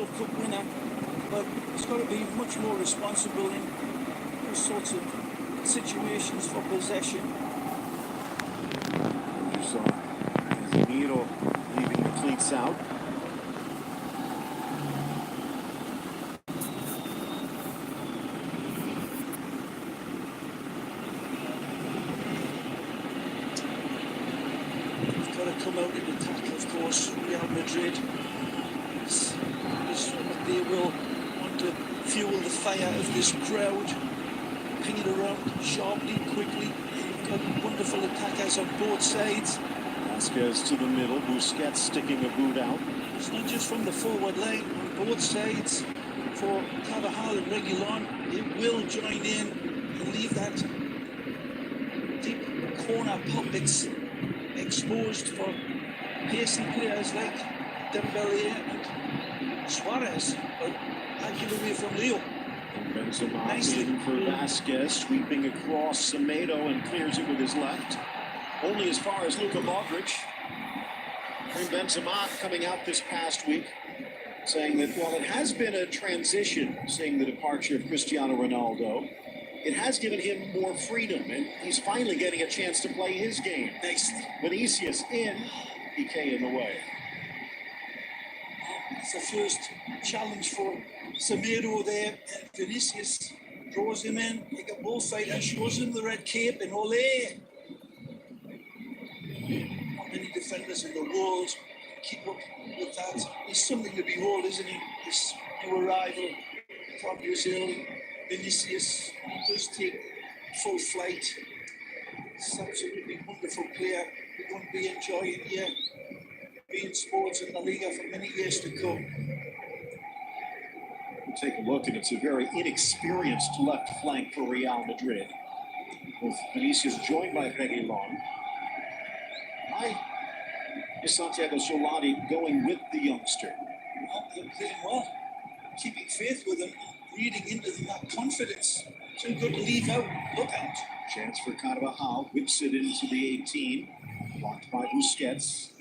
World Cup winner, but he's got to be much more responsible in those sorts of situations for possession. You saw Casemiro leaving the cleats out. They've got to come out and attack, of course, Real Madrid. It's what they will want to fuel the fire of this crowd. Ping it around sharply, quickly. You've got wonderful attackers on both sides. Vasquez to the middle, Busquets sticking a boot out. It's not just from the forward line, on both sides. For Carvajal and Reguilon, it will join in and leave that deep corner pockets exposed for pacey players like Dembele and Suarez, but I give away from Leo. Benzema Nicely. in for Vasquez, sweeping across Semedo and clears it with his left. Only as far as Luka Modric. And Benzema coming out this past week saying that while it has been a transition, seeing the departure of Cristiano Ronaldo, it has given him more freedom, and he's finally getting a chance to play his game. Next. Vinicius in, PK in the way. It's the first challenge for Semedo there, and Vinicius draws him in like a bullfighter, shows him the red cape, and ole! Not many defenders in the world keep up with that. He's something to behold, isn't he? This new arrival from Brazil, Vinicius, he does take full flight. He's an absolutely wonderful player. We're going to be enjoying here, being sports in La Liga for many years to come. We'll take a look, and it's a very inexperienced left flank for Real Madrid, with Vinicius joined by Reguilon. Santiago Solari going with the youngster. Well, they're playing well, keeping faith with him, reading into them that confidence. Too good to leave out. Look out. Chance for Carvajal, whips it into the 18, blocked by Busquets,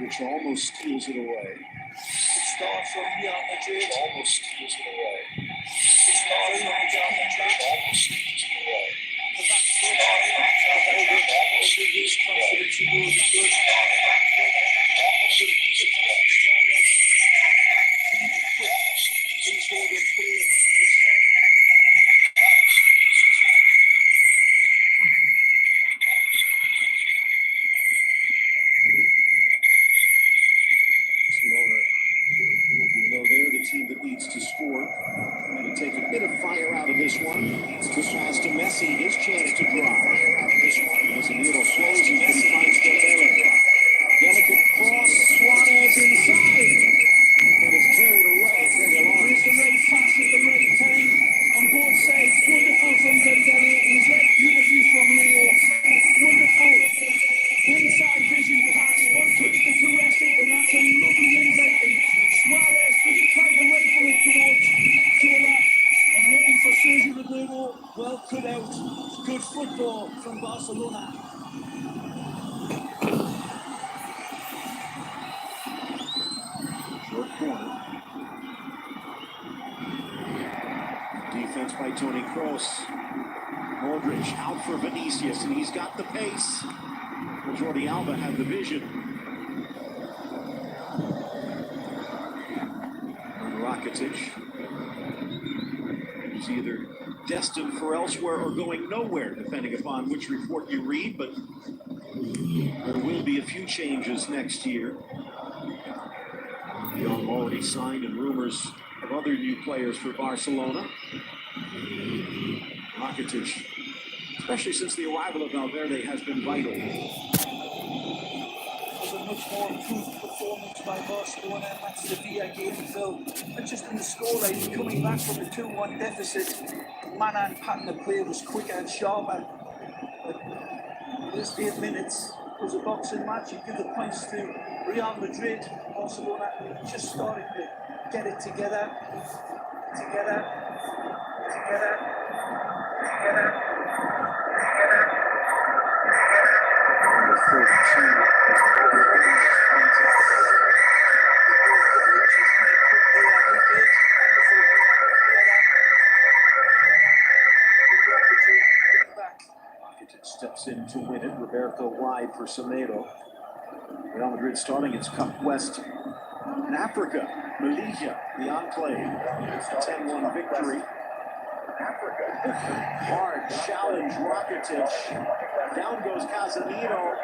which almost steals it away. Good start from Real Madrid. Almost steals it away. Good start from Real Madrid. Almost steals it away. The back foot, his confidence, he will be good. They're the team that needs to score. Trying to take a bit of fire out of this one. It's too fast to Messi. His chance to draw. Fire out of this one. Casemiro slows it, but he finds Copadelrey. Delicate cross. Suarez inside. And it's carried away. Here's the right pass at the right time on both sides. Wonderful from Dembele. He's led beautifully from Leo. Wonderful inside vision pass. One touch to caress it, and that's a lovely insight. And Suarez just trying to rifle it towards Taylor. And looking for Sergio Roberto. Well cut out. Good football from Barcelona. Short corner. Defense by Toni Kroos. Modric out for Vinicius, and he's got the pace. Jordi Alba had the vision. And Rakitic is either destined for elsewhere or going nowhere, depending upon which report you read, but there will be a few changes next year. Young already signed, and rumors of other new players for Barcelona. Rakitic, especially since the arrival of Valverde, has been vital. A much more improved performance by Barcelona, and that's the Villa game, Phil. Not just in the scoreline, coming back from a 2-1 deficit, manner and pattern of play was quicker and sharper. But this 8 minutes was a boxing match. You give the points to Real Madrid. Barcelona just starting to get it together. go wide for Semedo. Real Madrid starting its Cup West in Africa. Malaysia, the enclave, 10-1 victory. Hard challenge, Rakitic. Down goes Casemiro.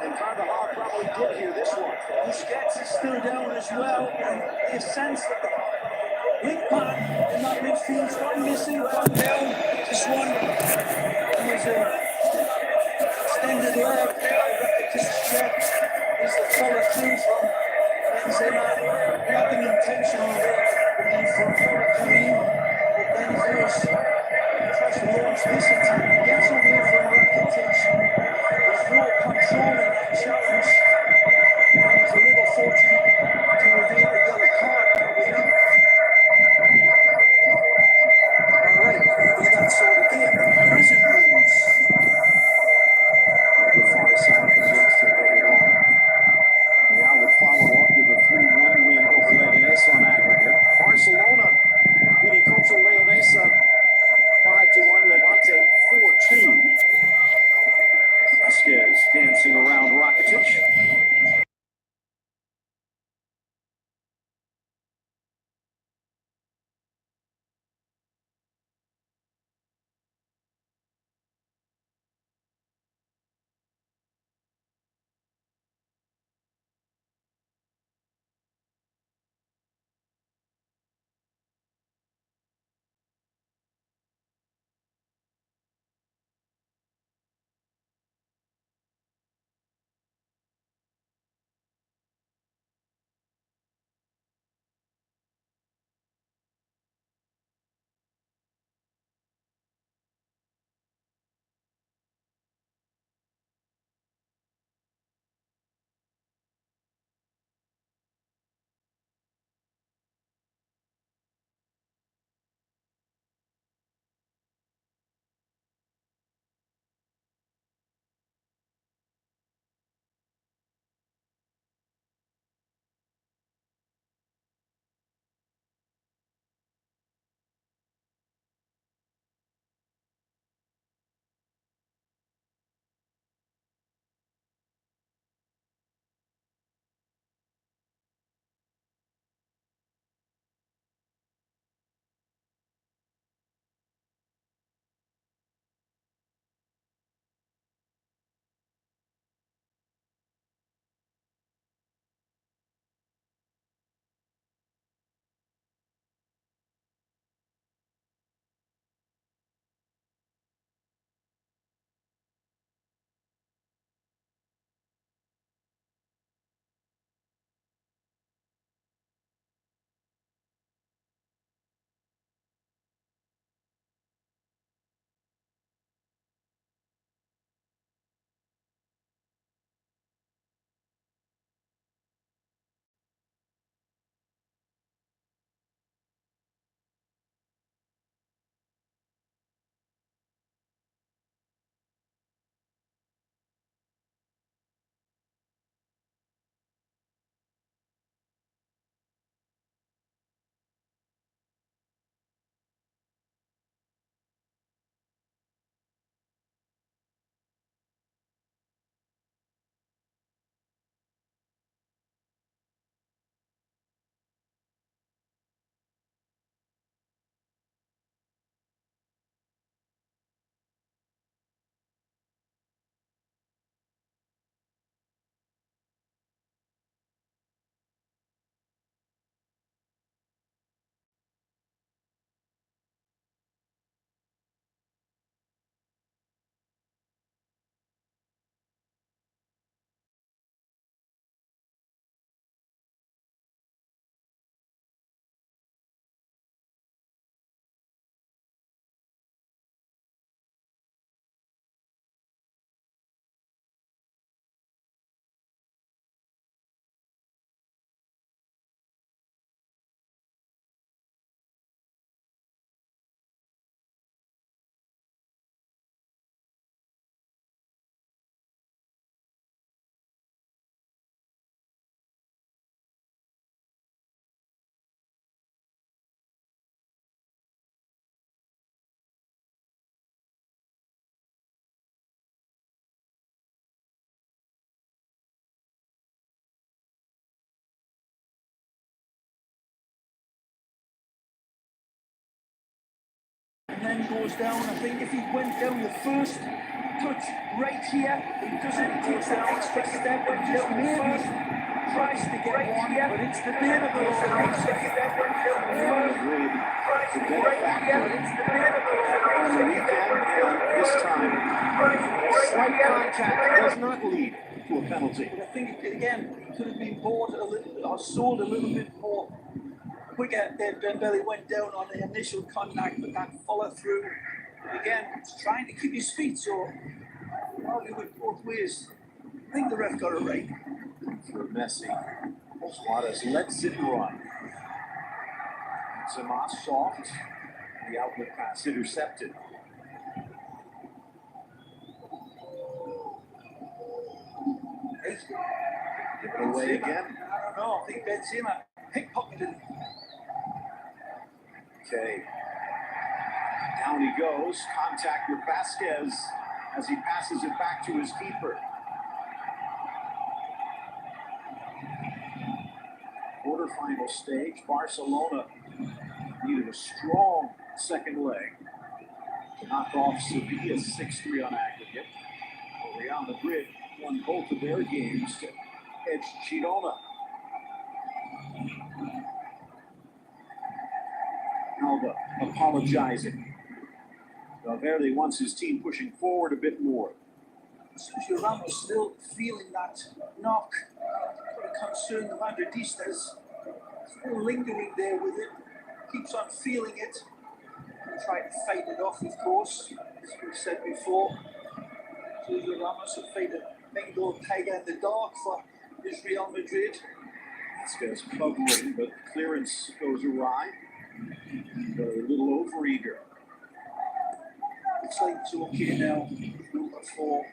And Carvajal probably did hear this one. Busquets is still down as well. And you sense that the link man in that midfield, one missing, one down. This one was a extended leg. Rakitic's check is the follow through from Benzema. Nothing intentional there, I believe, from Karim. But Benzema's tries to launch this attack, gets away from Rakitic. There's no control in that challenge. And he's a little fortunate to reveal a yellow card, probably. Alright, maybe that's all the game. Prison rules. The far side against it early on. Real would follow up with a 3-1 win over Leganés on aggregate. goes down. I think if he went down the first touch right here, he doesn't. He takes an extra step, went down the first, tries to get right one, here, but it's debatable. It's an extra step, went down the first, tries to get right here, but it's debatable. This time, slight contact does not lead to a penalty. But I think again, he could have been bought a little or sold a little bit more quicker. Then Dembele went down on the initial contact, but that follow through. And again, it's trying to keep his feet, so probably went both ways. I think the ref got it right. For Messi, Suarez lets it run. Benzema soft. The outlet pass intercepted. Give it away again. I don't know. I think Benzema pickpocketed him. Okay. Down he goes. Contact with Vasquez as he passes it back to his keeper. Quarterfinal stage. Barcelona needed a strong second leg to knock off Sevilla 6-3 on aggregate. Real Madrid won both of their games to edge Girona. Alba apologizing. Valverde wants his team pushing forward a bit more. Sergio Ramos still feeling that knock. What a concern the Madridistas. Still lingering there with it. Keeps on feeling it. Trying to fight it off, of course, as we've said before. Sergio Ramos will fight a Bengal tiger in the dark for Real Madrid. Vasquez covering, but clearance goes awry. They're a little overeager. Looks like it's okay now. Number 4.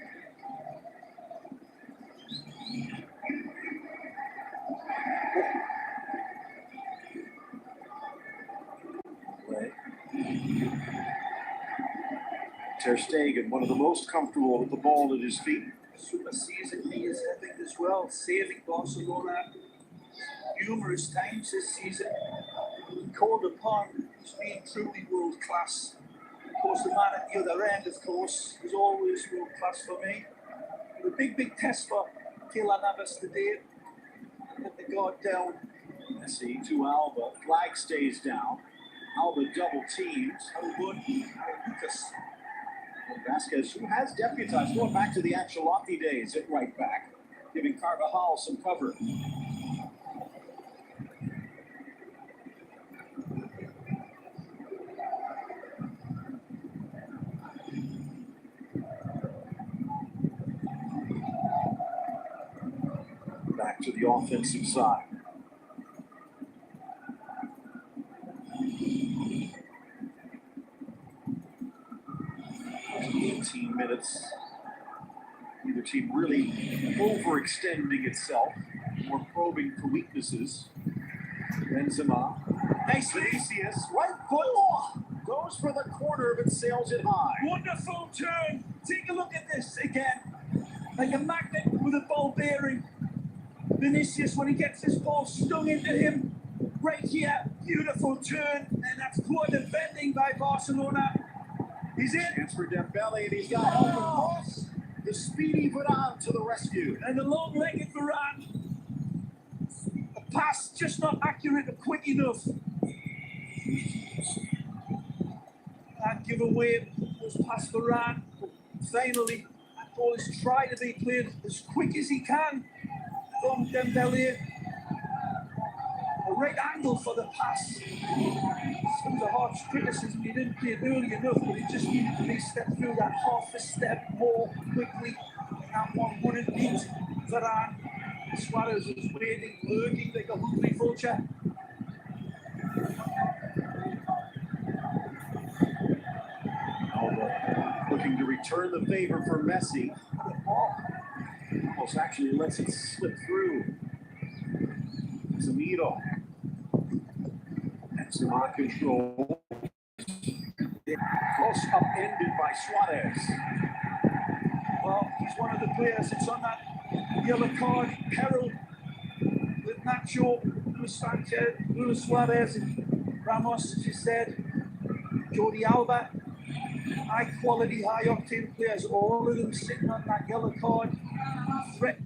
Ter Stegen, one of the most comfortable with the ball at his feet. Super season he is having as well, saving Barcelona numerous times this season. Called upon as being truly world class. Of course, the man at the other end, of course, is always world class for me. The big test for Keylor Navas today. Let the guard down. Messi to Alba. Flag stays down. Alba double teams. Lucas. Vasquez, who has deputized, going back to the Ancelotti days at right back, giving Carvajal some cover. Back to the offensive side. 18 minutes. Neither team really overextending itself or probing for weaknesses. Benzema. Nice Vinicius. Right foot. Goes for the corner, but sails it high. Wonderful turn. Take a look at this again. Like a magnet with a ball bearing. Vinicius, when he gets this ball stung into him, right here, beautiful turn, and that's poor defending by Barcelona. He's in. Chance for Dembele, and he's got help and cross. The speedy Varane to the rescue. And the long-legged Varane. A pass just not accurate or quick enough. That giveaway was past Varane. Finally, that ball is trying to be played as quick as he can from Dembele. A right angle for the pass. Some of the harsh criticism, he didn't play it early enough, but he just needed to be stepped through that half a step more quickly. And that one wouldn't beat Varane. Suarez was waiting, lurking like a hungry vulture. Alba looking to return the favor for Messi. Almost actually lets it slip through. Zamiro. Benzema control. Cross upended by Suarez. Well, he's one of the players that's on that yellow card peril with Nacho, Luis Sanchez, Luis Suarez, and Ramos, as you said, Jordi Alba. high quality, high octane players, all of them sitting on that yellow card. Threat.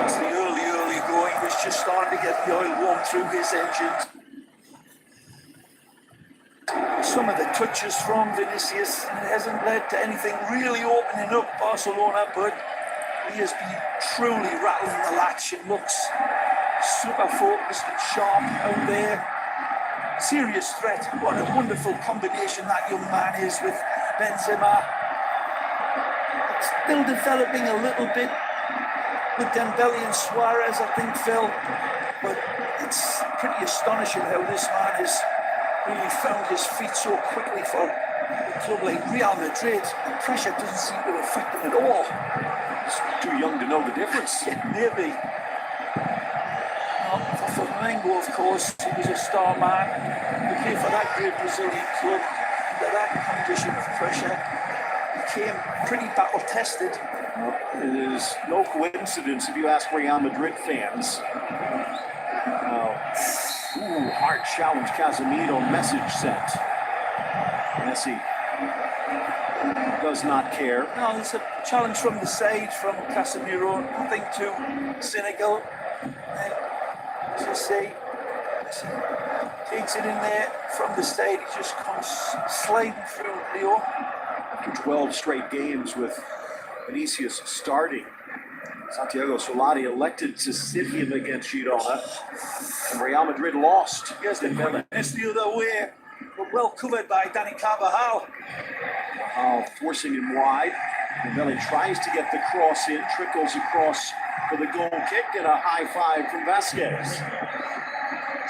It's the early going. He's just starting to get the oil warm through his engines. Some of the touches from Vinicius hasn't led to anything really opening up Barcelona, but he has been truly rattling the latch. It looks super focused and sharp out there. Serious threat. What a wonderful combination that young man is with Benzema. Still developing a little bit with Dembele and Suarez, I think, Phil. But it's pretty astonishing how this man has really found his feet so quickly for a club like Real Madrid. The pressure doesn't seem to affect him at all. He's too young to know the difference. Maybe. For Flamengo, of course, he was a star man. He played for that great Brazilian club under that condition of pressure. He came pretty battle-tested. It is no coincidence if you ask Real Madrid fans. Hard challenge, Casemiro, message sent. Messi does not care. No, there's a challenge from the side from Casemiro. Nothing too cynical. And as you see, takes it in there from the side. He just comes sliding through Leo. After 12 straight games with Vinicius starting, Santiago Solari elected to sit him against Girona, and Real Madrid lost. Here's the it's the other way, but well covered by Dani Carvajal. Forcing him wide. Dembele tries to get the cross in, trickles across for the goal kick, and a high five from Vasquez.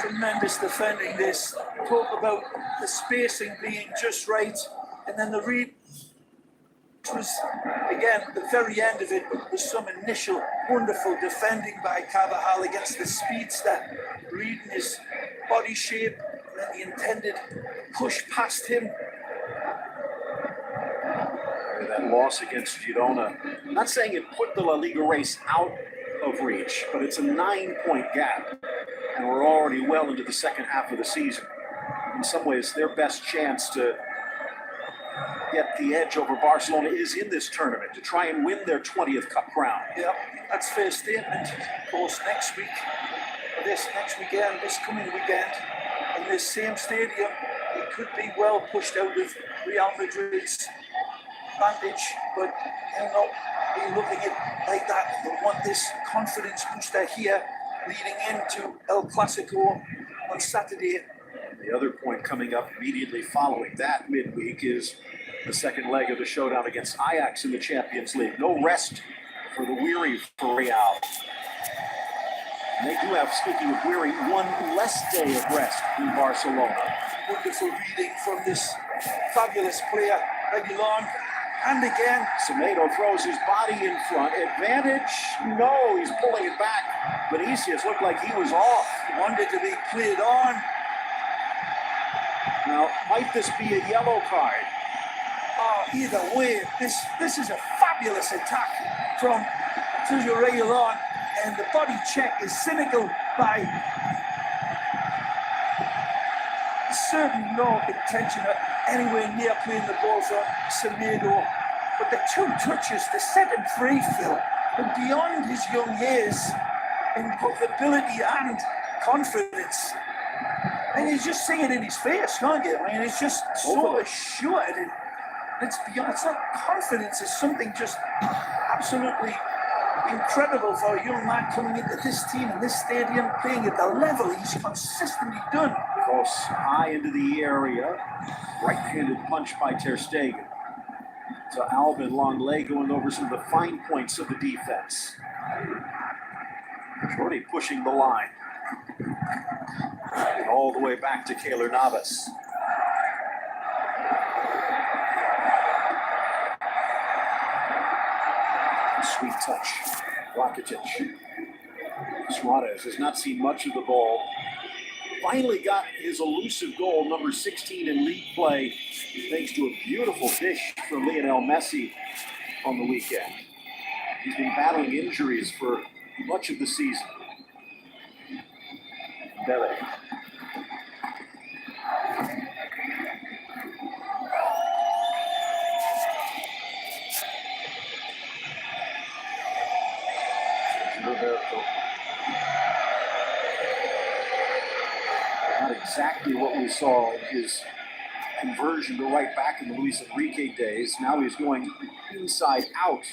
Tremendous defending this. Talk about the spacing being just right, and then the read. It was, again, the very end of it was some initial wonderful defending by Carvajal against the speedster, reading his body shape, and then the intended push past him. That loss against Girona, I'm not saying it put the La Liga race out of reach, but it's a 9-point gap, and we're already well into the second half of the season. In some ways, their best chance to get the edge over Barcelona is in this tournament, to try and win their 20th cup crown. Yeah, that's a fair statement. Of course, next coming weekend, in this same stadium, it could be well pushed out of Real Madrid's advantage, but they'll not be looking at it like that. They want this confidence booster here, leading into El Clasico on Saturday. The other point coming up immediately following that midweek is the second leg of the showdown against Ajax in the Champions League. No rest for the weary for Real. And they do have, speaking of weary, one less day of rest in Barcelona. Wonderful reading from this fabulous player, Reguilon. And again, Semedo throws his body in front. Advantage? No, he's pulling it back. Vinicius looked like he was off. Wanted to be played on. Now, might this be a yellow card? Oh, either way, this is a fabulous attack from Sergio Reguilon, and the body check is cynical by certainly no intention of anywhere near playing the ball for Semedo. But the two touches to set him free, Phil, are beyond his young years in both ability and confidence. And you just see it in his face, can't you? I mean, it's just so assured. And it's beyond, it's not confidence, it's something just absolutely incredible for a young man coming into this team in this stadium, playing at the level he's consistently done. Cross high into the area, right-handed punch by Ter Stegen. So Alvin Longley going over some of the fine points of the defense. Jordi pushing the line. And all the way back to Keylor Navas. Sweet touch. Rakitic. Suarez has not seen much of the ball. Finally got his elusive goal, number 16 in league play, thanks to a beautiful dish from Lionel Messi on the weekend. He's been battling injuries for much of the season. Dembele. Not exactly what we saw in his conversion to right back in the Luis Enrique days. Now he's going inside out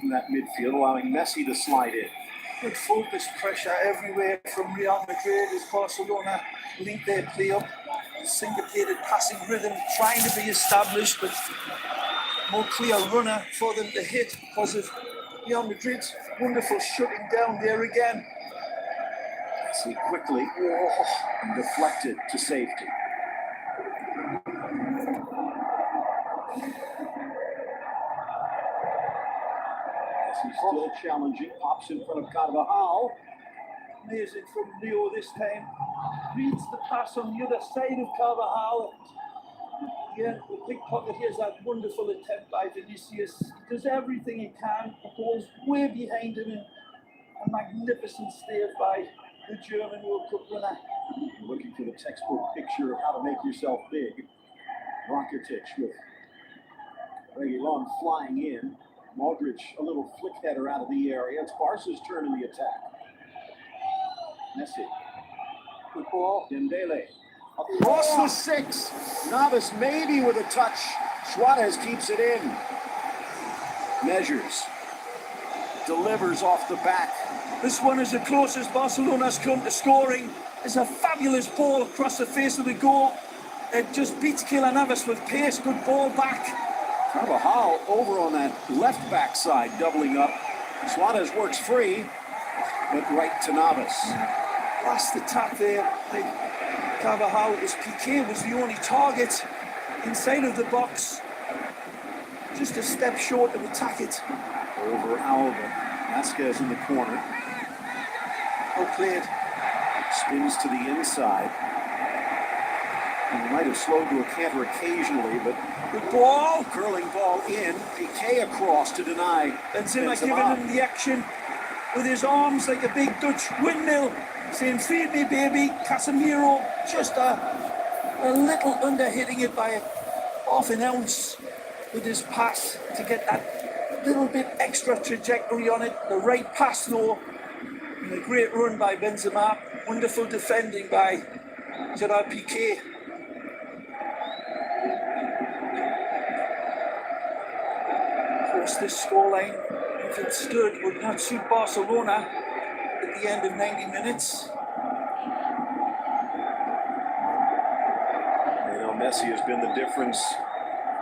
from that midfield, allowing Messi to slide in. Good focused pressure everywhere from Real Madrid as Barcelona link their play up. Syncopated passing rhythm trying to be established, but more clear runner for them to hit because of Real Madrid's wonderful shutting down there again. See quickly and deflected to safety. He's still challenging, pops in front of Carvajal. Amazing from Leo this time. Reads the pass on the other side of Carvajal. Yeah, the pickpocket here's that wonderful attempt by Vinicius. He does everything he can, goes way behind him, and a magnificent stave by the German World Cup winner. Looking for the textbook picture of how to make yourself big. Rakitic with Reguilon flying in. Modric, a little flick header out of the area. It's Barca's turn in the attack. Messi. Good ball. Dembele. Across the 6. Navas maybe with a touch. Suarez keeps it in. Measures. Delivers off the back. This one is the closest Barcelona's come to scoring. It's a fabulous ball across the face of the goal. It just beats Keylor Navas with pace. Good ball back. Carvajal over on that left back side, doubling up. Suarez works free, but right to Navas. Last attack there by Carvajal was Piqué was the only target inside of the box. Just a step short of attack it. Over Alba. Vasquez in the corner. Well played. Spins to the inside. He might have slowed to a canter occasionally, but good ball. Curling ball in. Piqué across to deny. Benzema giving him the action with his arms like a big Dutch windmill, saying, "Feed me, baby." Casemiro just a little under hitting it by half an ounce with his pass to get that little bit extra trajectory on it. The right pass though, and a great run by Benzema. Wonderful defending by Gerard Piqué. Of course, this scoreline, if it stood, would not suit Barcelona at the end of 90 minutes. You know, Messi has been the difference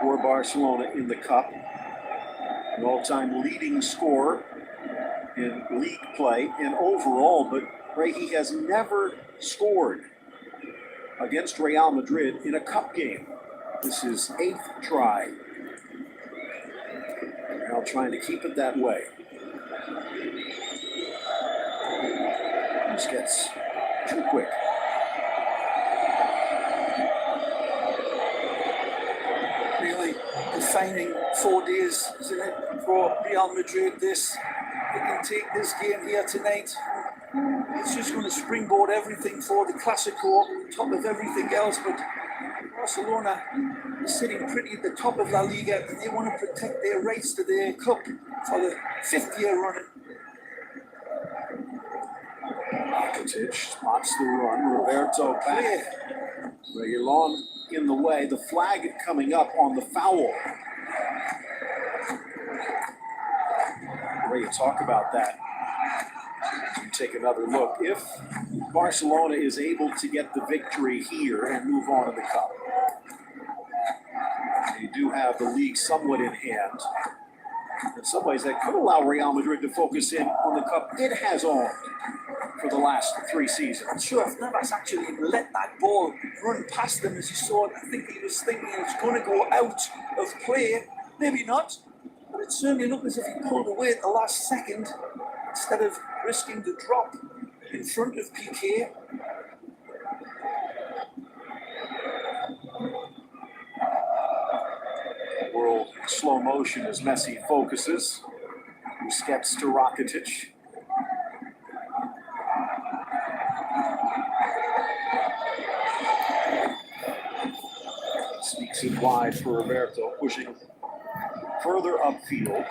for Barcelona in the Cup. An all-time leading scorer in league play and overall, but Ray, he has never scored against Real Madrid in a cup game. This is 8th try. Real trying to keep it that way. This gets too quick. Really defining 4 days, isn't it, for Real Madrid? This, they can take this game here tonight. It's just going to springboard everything for the Clasico on top of everything else. But Barcelona is sitting pretty at the top of La Liga, and they want to protect their rights to their cup for the 5th year running. Rakitic spots the run. Roberto back. Reguilon in the way. The flag coming up on the foul. Ray, talk about that. You take another look. If Barcelona is able to get the victory here and move on to the cup, they do have the league somewhat in hand. In some ways, that could allow Real Madrid to focus in on the cup it has owned for the last 3 seasons. I'm sure if Navas actually let that ball run past them as he saw it, I think he was thinking it was going to go out of play. Maybe not, but it certainly looked as if he pulled away at the last second instead of risking the drop in front of Piqué. World slow motion as Messi focuses. Busquets to Rakitic. Sneaks it wide for Roberto, pushing further upfield.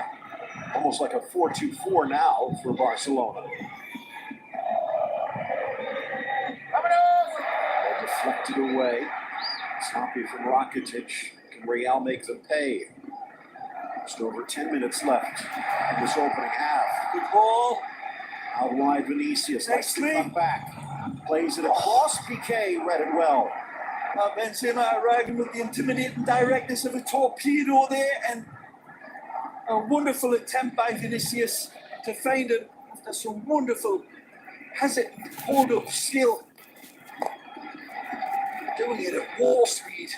Almost like a 4-2-4 now for Barcelona. They're deflected away. Sloppy from Rakitic. Can Real make them pay? Just over 10 minutes left in this opening half. Good ball. Out wide, Vinicius likes to come back. Plays it across. Piqué read it well. Benzema arriving with the intimidating directness of a torpedo there, and a wonderful attempt by Vinicius to find it after some wonderful hold-up skill. Doing it at war speed.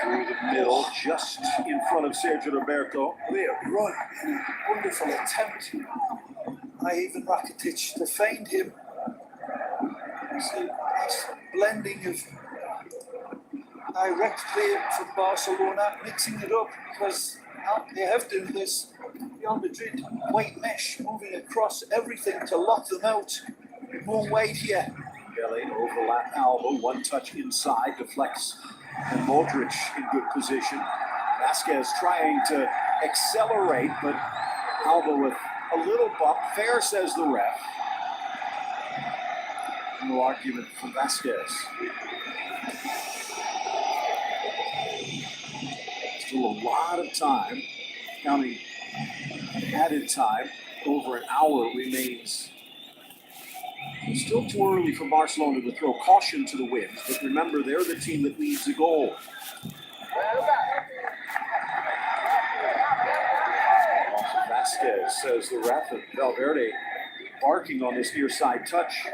Through the middle, just in front of Sergio Roberto. Great run and a wonderful attempt by Ivan Rakitic to find him. It's a nice blending of direct play from Barcelona, mixing it up because they have done this. Real Madrid, white mesh, moving across everything to lock them out. More weight here. Belly overlap Alba, one touch inside, deflects, and Modric in good position. Vasquez trying to accelerate, but Alba with a little bump. Fair, says the ref. No argument from Vasquez. Still a lot of time, counting added time, over an hour remains. It's still too early for Barcelona to throw caution to the wind, but remember, they're the team that leads the goal. Vasquez, says the ref, and Valverde barking on this near side touch.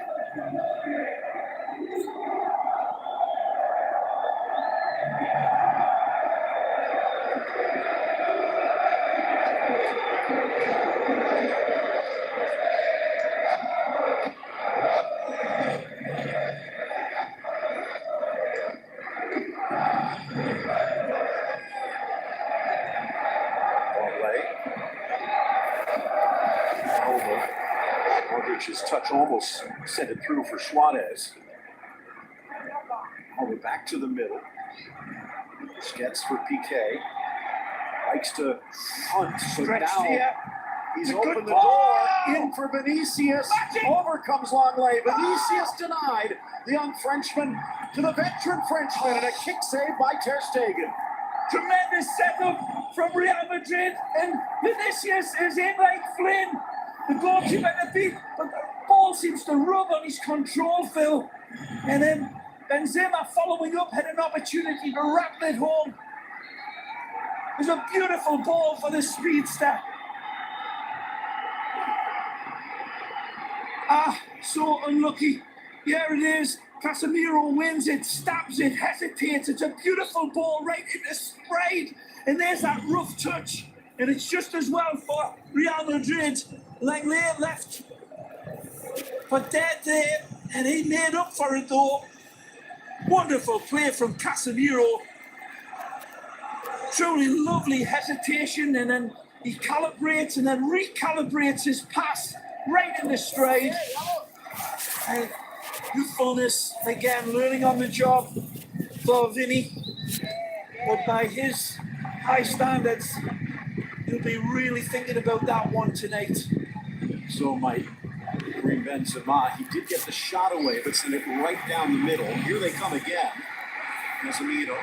Modric's touch almost sent it through for Suarez. Over back to the middle. Busquets for PK. Likes to hunt, so now here. he's opened the door. In for Vinicius. Overcomes Longley. Vinicius denied. The young Frenchman to the veteran Frenchman, and a kick save by Ter Stegen. Tremendous setup from Real Madrid, and Vinicius is in like Flynn. The goalkeeper at the beat, but the ball seems to rub on his control, Phil. And then Benzema, following up, had an opportunity to rattle it home. It was a beautiful ball for the speedster. So unlucky. Here it is. Casemiro wins it, stabs it, hesitates. It's a beautiful ball right into stride. And there's that rough touch. And it's just as well for Real Madrid. Langley left for dead there. And he made up for it though. Wonderful play from Casemiro. Truly lovely hesitation. And then he calibrates and then recalibrates his pass right in the stride. And youthfulness, again, learning on the job for Vinny. But by his high standards, he'll be really thinking about that one tonight. So might Karim Benzema. He did get the shot away, but sent it right down the middle. Here they come again. Casemiro.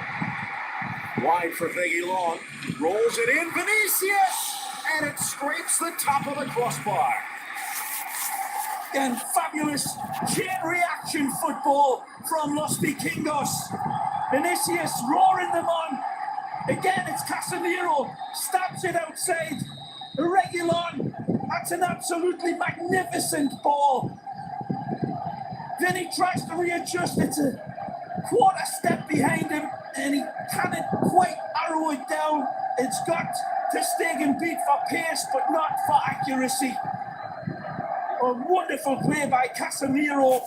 Wide for Reguilon. Rolls it in. Vinicius! And it scrapes the top of the crossbar. And fabulous chain reaction football from Los Vikingos. Vinicius roaring them on. Again, it's Casemiro. Stabs it outside. Reguilon. That's an absolutely magnificent ball. Vinny tries to readjust. It's a quarter step behind him, and he can't quite arrow it down. It's got Ter Stegen beat for pace, but not for accuracy. A wonderful play by Casemiro,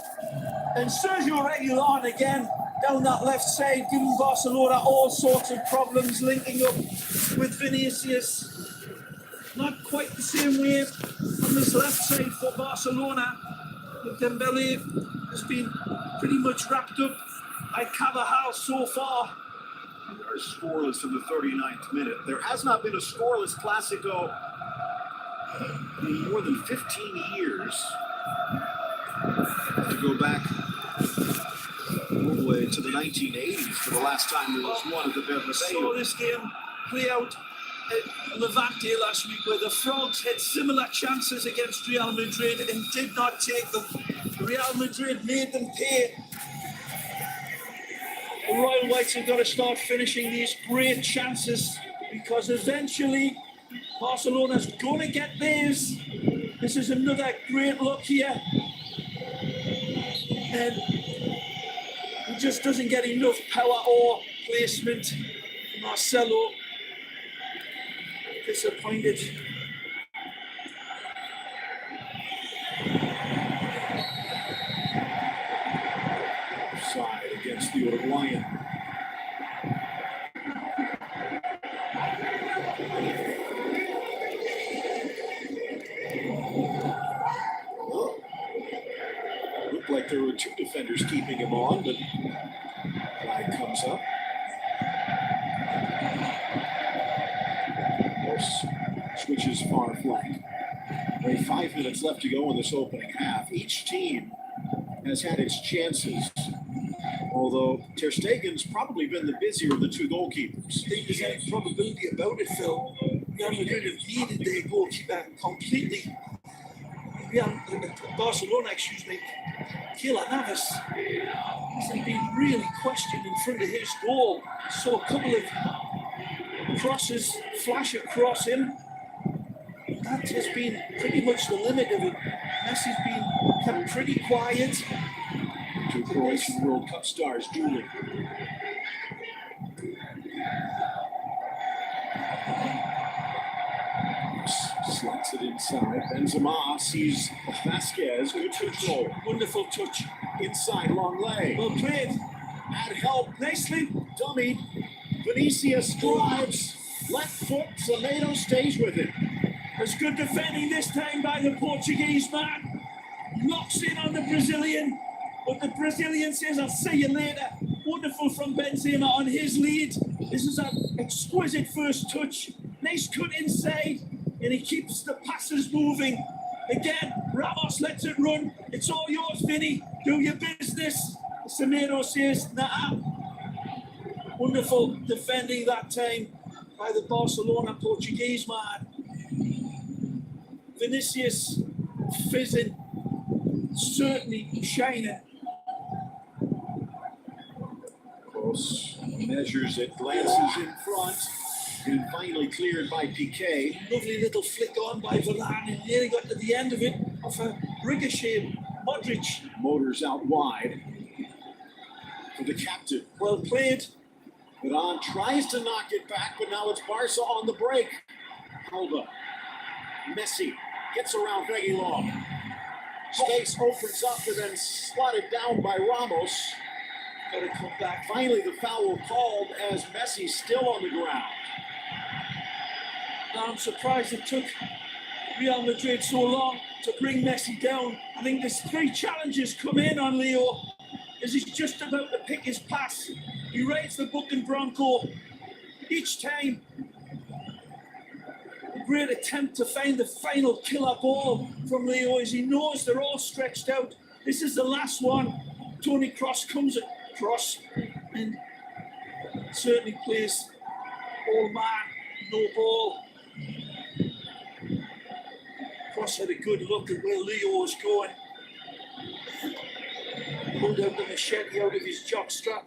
and Sergio Reguilon again down that left side, giving Barcelona all sorts of problems, linking up with Vinicius. Not quite the same way on this left side for Barcelona. Dembele has been pretty much wrapped up by Carvajal so far. We are scoreless in the 39th minute. There has not been a scoreless Clasico in more than 15 years. To go back all the way to the 1980s for the last time there was one at the Bernabeu. Saw this game play out at Levante last week, where the Frogs had similar chances against Real Madrid and did not take them. Real Madrid made them pay. The Royal Whites have got to start finishing these great chances, because eventually Barcelona's going to get theirs. This is another great look here. And he just doesn't get enough power or placement. Marcelo, disappointed. Side against the Uruguayan. there were two defenders keeping him on, but flag comes up. Morse switches far flank. Only 5 minutes left to go in this opening half. Each team has had its chances, although Ter Stegen's probably been the busier of the two goalkeepers. I think there's any probability about it, Phil. Real Madrid have needed their goalkeeper completely. Barcelona, Keylor Navas hasn't been really questioned in front of his goal. Saw a couple of crosses flash across him. That has been pretty much the limit of it. Messi's been kept pretty quiet. Two Croatian World Cup stars dueling. Slots it inside. Benzema sees Vasquez. Good control. Wonderful touch. Inside, long leg. Well played. Had help. Nicely. Dummy. Vinicius drives. Left foot. Semedo stays with it. There's good defending this time by the Portuguese man. Locks in on the Brazilian. But the Brazilian says, I'll see you later. Wonderful from Benzema on his lead. This is an exquisite first touch. Nice cut inside. And he keeps the passes moving. Again, Ramos lets it run. It's all yours, Vinny. Do your business. Semedo says, nah. Wonderful defending that time by the Barcelona Portuguese man. Vinicius fizzing, certainly shining. Close, measures it, glances in front, and finally cleared by Piqué. Lovely little flick on by Varane, and nearly got to the end of it off a ricochet. Modric. Motors out wide for the captain. Well played. Varane tries to knock it back, but now it's Barca on the break. Alba. Messi gets around Reguilon. Space opens up and then slotted down by Ramos. Got to come back. Finally, the foul called as Messi's still on the ground. Now, I'm surprised it took Real Madrid so long to bring Messi down. I think there's 3 challenges come in on Leo as he's just about to pick his pass. He rides the book and Bronco each time. A great attempt to find the final killer ball from Leo as he knows they're all stretched out. This is the last one. Tony Kroos comes across and certainly plays all man, no ball. Kroos had a good look at where Leo was going. Pulled out the machete out of his jockstrap.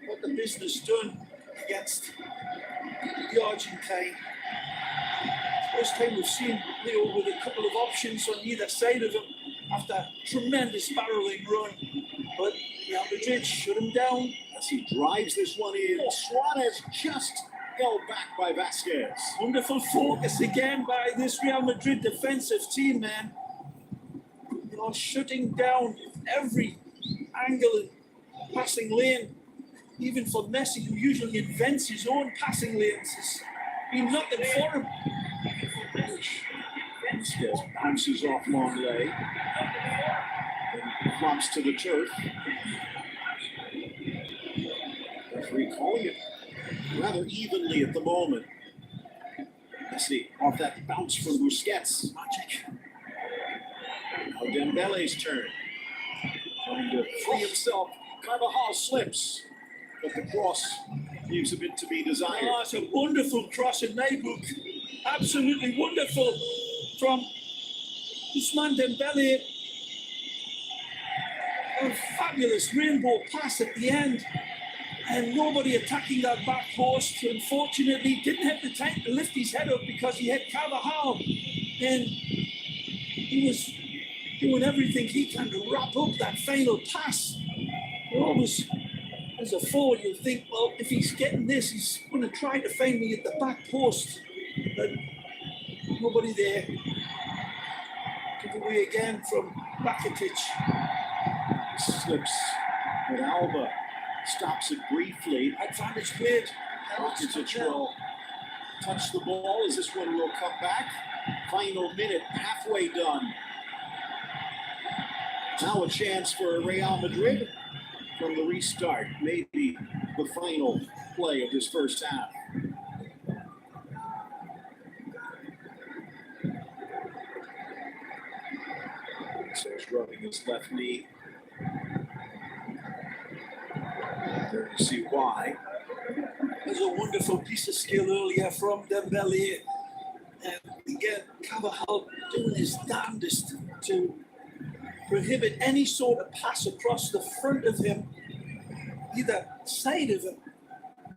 Got the business done against the Argentine. First time we've seen Leo with a couple of options on either side of him after a tremendous barreling run. But Real Madrid shut him down. As he drives this one in, Suarez just held back by Vasquez. Wonderful focus again by this Real Madrid defensive team, man. You know, shutting down every angle and passing lane. Even for Messi, who usually invents his own passing lanes, has been nothing for him. Vasquez bounces off long leg and flops to the turf. Referee calling it rather evenly at the moment. Messi off that bounce from Busquets. Magic. Now Dembele's turn. Trying to free himself. Carvajal slips, but the cross leaves a bit to be desired. Oh, it's a wonderful cross in my book. Absolutely wonderful from Ousmane Dembele. A fabulous rainbow pass at the end. And nobody attacking that back post. Unfortunately, didn't have the time to lift his head up because he had Carvajal. And he was doing everything he can to wrap up that final pass. You always, as a forward, you think, well, if he's getting this, he's going to try to find me at the back post. But nobody there. Give away again from Rakitic. Slips with Alba. Stops it briefly. Advantage played. Rakitic will touch the ball as this one will come back. Final minute, halfway done. Now a chance for Real Madrid from the restart, maybe the final play of this first half. So he's rubbing his left knee. There you see why. There's a wonderful piece of skill earlier from Dembele. And again, Carvajal doing his damnedest to prohibit any sort of pass across the front of him, either side of him,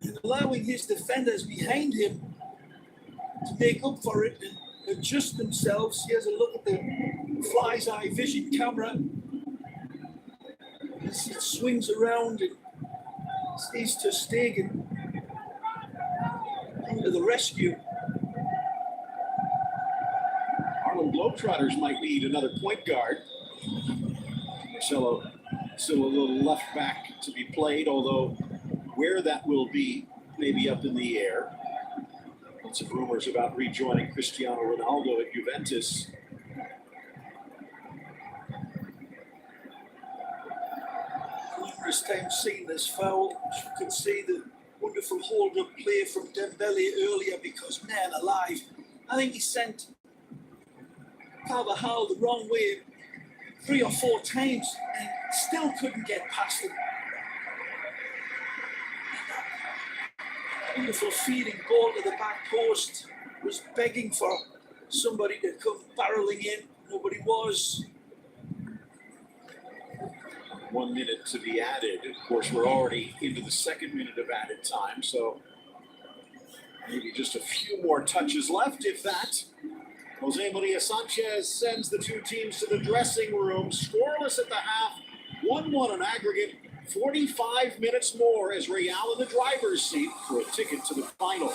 and allowing his defenders behind him to make up for it and adjust themselves. Here's a look at the fly's eye vision camera as it swings around and sees Ter Stegen into the rescue. Harlem Globetrotters might need another point guard. Marcelo still a little left back to be played, although where that will be may be up in the air. Lots of rumors about rejoining Cristiano Ronaldo at Juventus. First time seeing this foul. As you can see the wonderful hold-up play from Dembele earlier, because, man alive, I think he sent Carvajal the wrong way 3 or 4 times and still couldn't get past him. Wonderful feeding ball to the back post. Was begging for somebody to come barreling in. Nobody was. 1 minute to be added. Of course, we're already into the second minute of added time, so maybe just a few more touches left, if that. Jose Maria Sanchez sends the two teams to the dressing room, scoreless at the half, 1-1 on aggregate, 45 minutes more as Real in the driver's seat for a ticket to the final.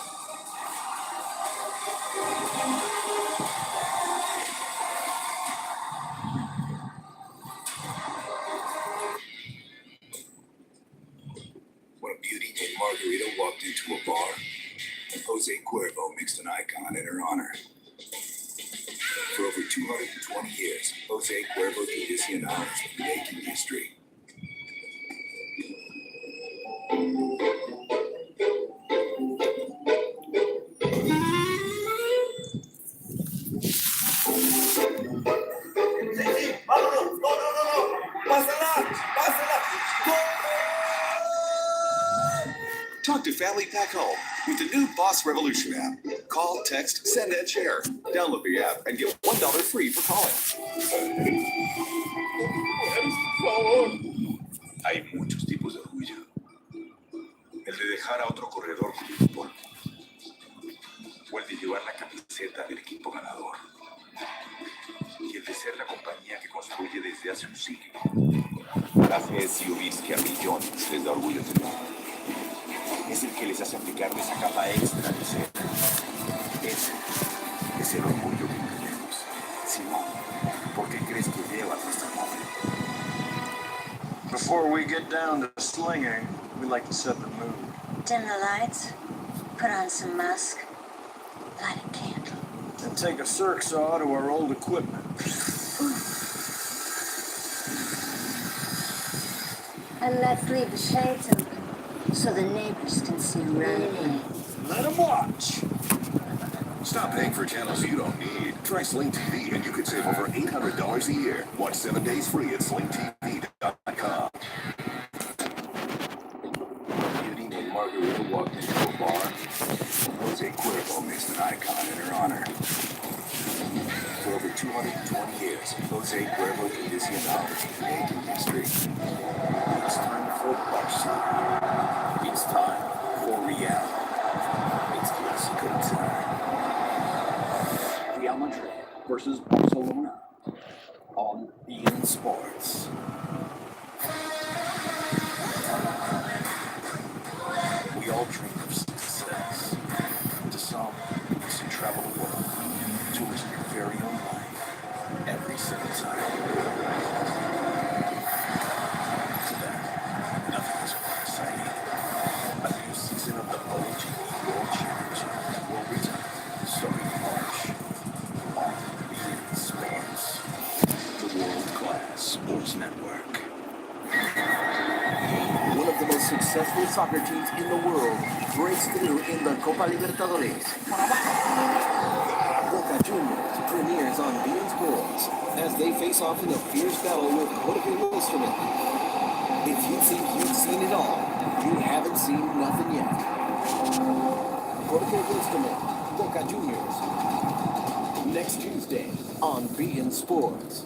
When a beauty named Margarita walked into a bar, Jose Cuervo mixed an icon in her honor. For over 220 years, Jose Cuervo Tradicional has been making history. Talk to Family Pack Home with the new Boss Revolution app. Call, text, send, and share. Download the app and get $1 free for calling. Hay muchos tipos de orgullo. El de dejar a otro corredor con fútbol. O el de llevar la camiseta del equipo ganador. Y el de ser la compañía que construye desde hace un siglo. Las SUVs que a millones les da orgullo tener. Es el que les hace aplicarle esa capa extra de ser. Ese es el orgullo que tenemos. Simón, ¿por qué crees que llevas nuestro nombre? Before we get down to slinging, we like to set the mood. Dim the lights, put on some musk, light a candle. And take a circ saw to our old equipment. And let's leave the shades open so the neighbors can see right ahead. Let them watch. Stop paying for channels you don't need. Try Sling TV and you could save over $800 a year. Watch 7 days free at slingtv.com. A beauty named Margarita walked into a bar. Jose Cuervo mixed an icon in her honor. For over 220 years, Jose Cuervo Tradicional has been making history. It's time for Barca. It's time for Real. It's Clasico time. Real Madrid versus Barcelona on beIN Sports. We all dream of success. To some, it's to travel the world, to risk your very own life, every single time. To that, nothing is more exciting. A new season of the OGE World Championship will return starting March on beIN Sports, the world-class sports network. soccer teams in the world breaks through in the Copa Libertadores. Boca Juniors premieres on beIN Sports as they face off in a fierce battle with Copadelrey. If you think you've seen it all, you haven't seen nothing yet. Copadelrey, Boca Juniors. Next Tuesday on beIN Sports.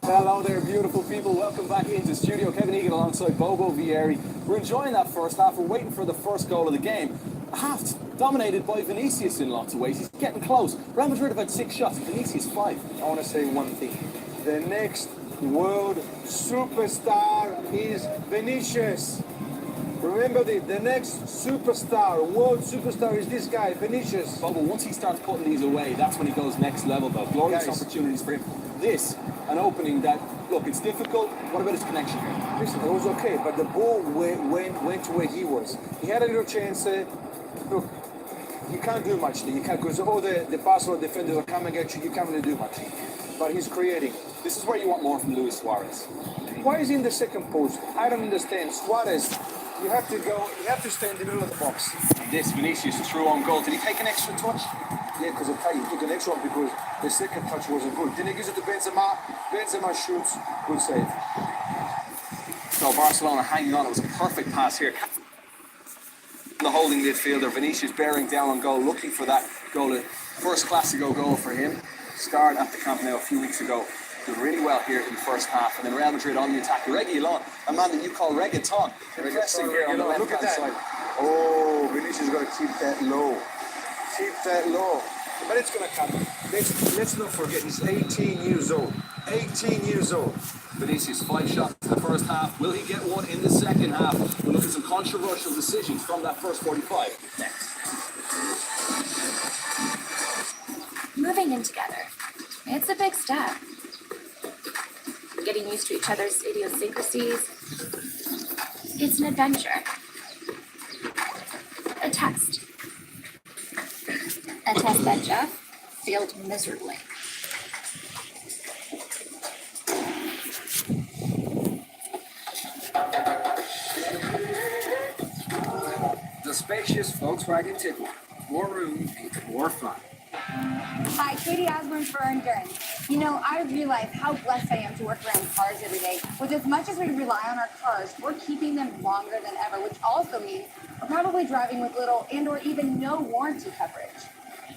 Hello there, beautiful people. Welcome back into studio. Kevin Egan alongside Bobo Vieri. We're enjoying that first half. We're waiting for the first goal of the game. A half dominated by Vinicius in lots of ways. He's getting close. Real Madrid have had 6 shots. Vinicius 5. I want to say one thing. The next world superstar is Vinicius. Remember the next superstar, world superstar is this guy, Vinicius. Bobo, once he starts putting these away, that's when he goes next level, though. Glorious opportunities for him. This, an opening that, look, it's difficult. What about his connection here? Listen, it was okay, but the ball went to where he was. He had a little chance. Look, you can't do much there. You can't, because all the Barcelona defenders are coming at you. You can't really do much. But he's creating. This is where you want more from Luis Suarez. Why is he in the second post? I don't understand. Suarez, you have to stay in the middle of the box. This Vinicius through on goal. Did he take an extra touch? Yeah, because he took an extra one because the second touch wasn't good. Then he gives it to Benzema. Benzema shoots. Good save. So Barcelona hanging on. It was a perfect pass here. The holding midfielder, Vinicius bearing down on goal, looking for that goal. First Clasico goal for him. Scored at the Camp Nou a few weeks ago. Did really well here in the first half. And then Real Madrid on the attack. Reguilon, a man that you call reggaeton. Pressing here on the left-hand side. Oh, Vinicius is going to keep that low. Keep that low. But it's going to come. Let's not forget, he's 18 years old. 18 years old. Vinicius, 5 shots in the first half. Will he get one in the second half? We'll look at some controversial decisions from that first 45 next. Moving in together. It's a big step. Getting used to each other's idiosyncrasies. It's an adventure. A test. A test that Jeff failed miserably. The spacious Volkswagen Tiguan. More room means more fun. Hi, Katie Osborne for Endurance. You know, I realize how blessed I am to work around cars every day. With as much as we rely on our cars, we're keeping them longer than ever, which also means we're probably driving with little and or even no warranty coverage.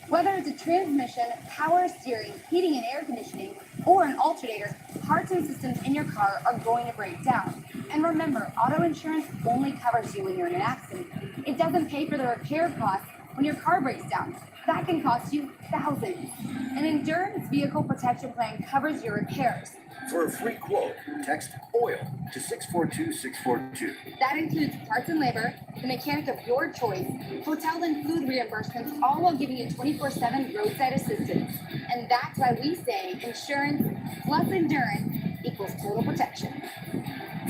Whether it's a transmission, power steering, heating and air conditioning, or an alternator, parts and systems in your car are going to break down. And remember, auto insurance only covers you when you're in an accident. It doesn't pay for the repair costs when your car breaks down. That can cost you thousands. An Endurance Vehicle Protection Plan covers your repairs. For a free quote, text OIL to 642-642. That includes parts and labor, the mechanic of your choice, hotel and food reimbursements, all while giving you 24/7 roadside assistance. And that's why we say insurance plus endurance equals total protection.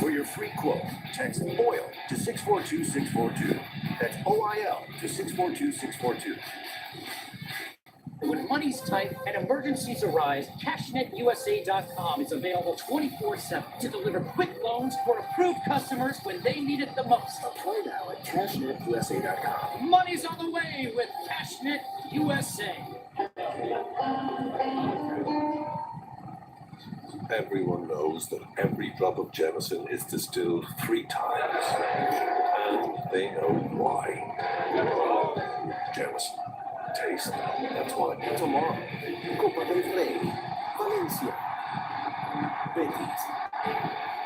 For your free quote, text OIL to 642-642. That's OIL to 642-642. When money's tight and emergencies arise, CashNetUSA.com is available 24/7 to deliver quick loans for approved customers when they need it the most. Apply now at CashNetUSA.com. Money's on the way with CashNet USA. Everyone knows that every drop of Jameson is distilled 3 times. And they know why. Jameson. Taste. That's why. Tomorrow, Copadelrey, Valencia, Betis.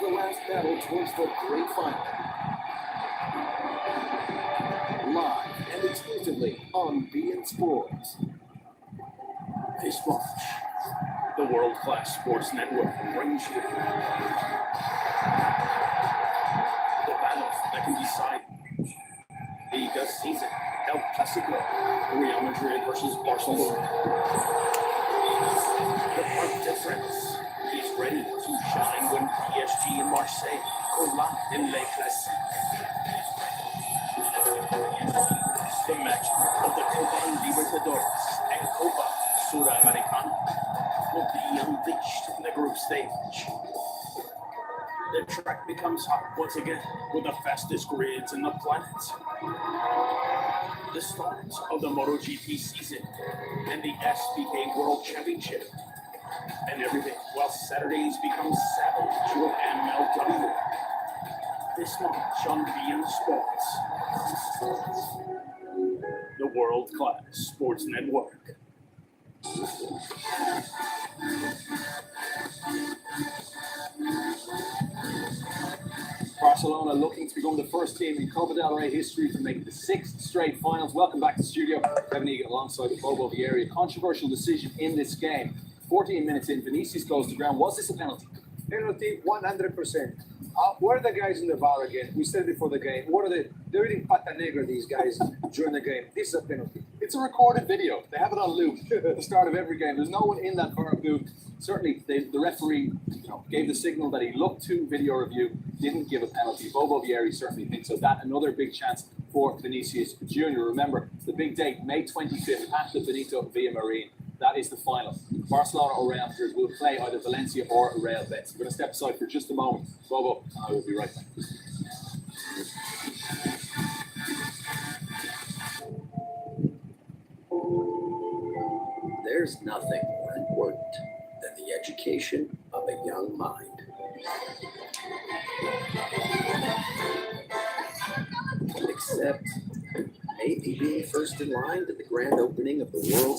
The last battle towards the great final. Live and exclusively on beIN Sports. This March, The world-class sports network brings you the battles that can decide Liga season. El Clasico, Real Madrid versus Barcelona. The mark difference. He's ready to shine when PSG and Marseille collide in Le Clasique. The match of the Copa Libertadores and Copa stage. The track becomes hot once again with the fastest grids in the planet. The start of the MotoGP season and the SBK World Championship. And everything, while Saturdays become savage with MLW. This much on beIN Sports, the world-class sports network. Barcelona looking to become the first team in Copadelrey history to make the 6th straight finals. Welcome back to the studio. Kevin Egan alongside Bobo Vieri. A controversial decision in this game. 14 minutes in, Vinicius goes to ground. Was this a penalty? Penalty 100%. Where are the guys in the bar again? We said before the game. What are they? They're eating pata negra, these guys, during the game. This is a penalty. It's a recorded video. They have it on loop at the start of every game. There's no one in that bar booth. Certainly, the referee gave the signal that he looked to video review, didn't give a penalty. Bobo Vieri certainly thinks so. That another big chance for Vinicius Jr. Remember, the big date, May 25th at the Benito Villamarín. That is the final. Barcelona or Real Madrid will play either Valencia or Real Betis. We're going to step aside for just a moment. Bobo, I will be right back. There's nothing more important than the education of a young mind. Except maybe being first in line to the grand opening of the world's